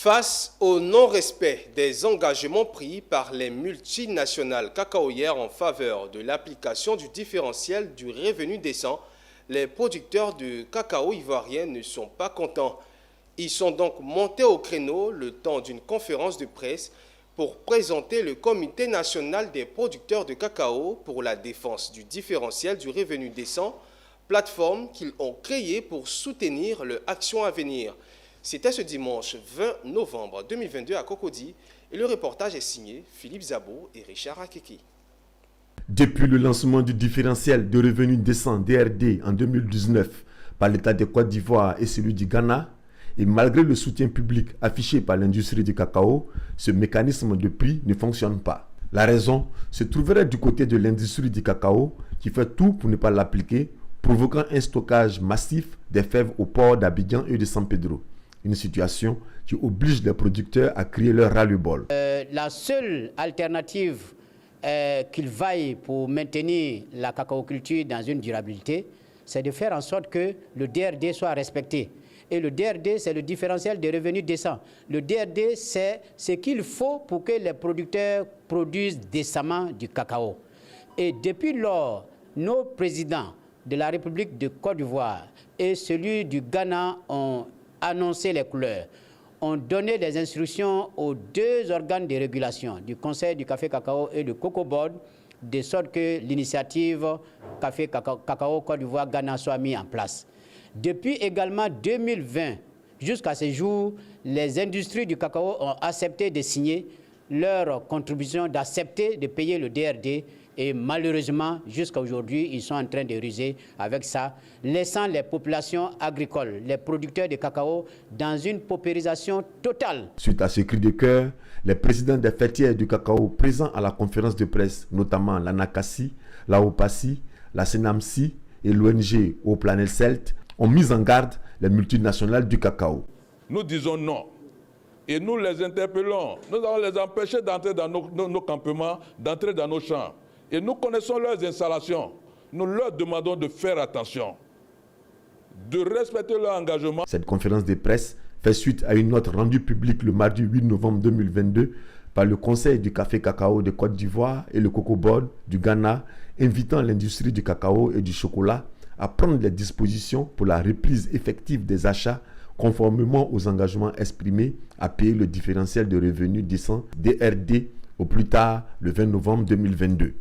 Face au non-respect des engagements pris par les multinationales cacaoyères en faveur de l'application du différentiel du revenu décent, les producteurs de cacao ivoirien ne sont pas contents. Ils sont donc montés au créneau le temps d'une conférence de presse pour présenter le Comité national des producteurs de cacao pour la défense du différentiel du revenu décent, plateforme qu'ils ont créée pour soutenir leur action à venir. C'était ce dimanche 20 novembre 2022 à Cocody et le reportage est signé Philippe Zabo et Richard Akeki. Depuis le lancement du différentiel de revenu décent DRD en 2019 par l'État de Côte d'Ivoire et celui du Ghana, et malgré le soutien public affiché par l'industrie du cacao, ce mécanisme de prix ne fonctionne pas. La raison se trouverait du côté de l'industrie du cacao qui fait tout pour ne pas l'appliquer, provoquant un stockage massif des fèves au port d'Abidjan et de San Pedro. Une situation qui oblige les producteurs à crier leur ras-le-bol. La seule alternative qu'ils vaillent pour maintenir la cacaoculture dans une durabilité, c'est de faire en sorte que le DRD soit respecté. Et le DRD, c'est le différentiel de revenus décents. Le DRD, c'est ce qu'il faut pour que les producteurs produisent décemment du cacao. Et depuis lors, nos présidents de la République de Côte d'Ivoire et celui du Ghana ont annoncé les couleurs, ont donné des instructions aux deux organes de régulation, du Conseil du café cacao et du Cocoa Board, de sorte que l'initiative Café Cacao Côte d'Ivoire Ghana soit mise en place. Depuis également 2020, jusqu'à ce jour, les industries du cacao ont accepté de signer leur contribution, d'accepter de payer le DRD. Et malheureusement, jusqu'à aujourd'hui, ils sont en train de ruser avec ça, laissant les populations agricoles, les producteurs de cacao, dans une paupérisation totale. Suite à ce cri de cœur, les présidents des fêtières du cacao présents à la conférence de presse, notamment la NACACI, la OPACI, la SENAMCI et l'ONG Au Planète Celt, ont mis en garde les multinationales du cacao. Nous disons non. Et nous les interpellons. Nous allons les empêcher d'entrer dans nos campements, d'entrer dans nos champs. Et nous connaissons leurs installations. Nous leur demandons de faire attention, de respecter leur engagement. Cette conférence de presse fait suite à une note rendue publique le mardi 8 novembre 2022 par le Conseil du café cacao de Côte d'Ivoire et le Cocoa Board du Ghana, invitant l'industrie du cacao et du chocolat à prendre les dispositions pour la reprise effective des achats conformément aux engagements exprimés à payer le différentiel de revenus décent DRD au plus tard le 20 novembre 2022.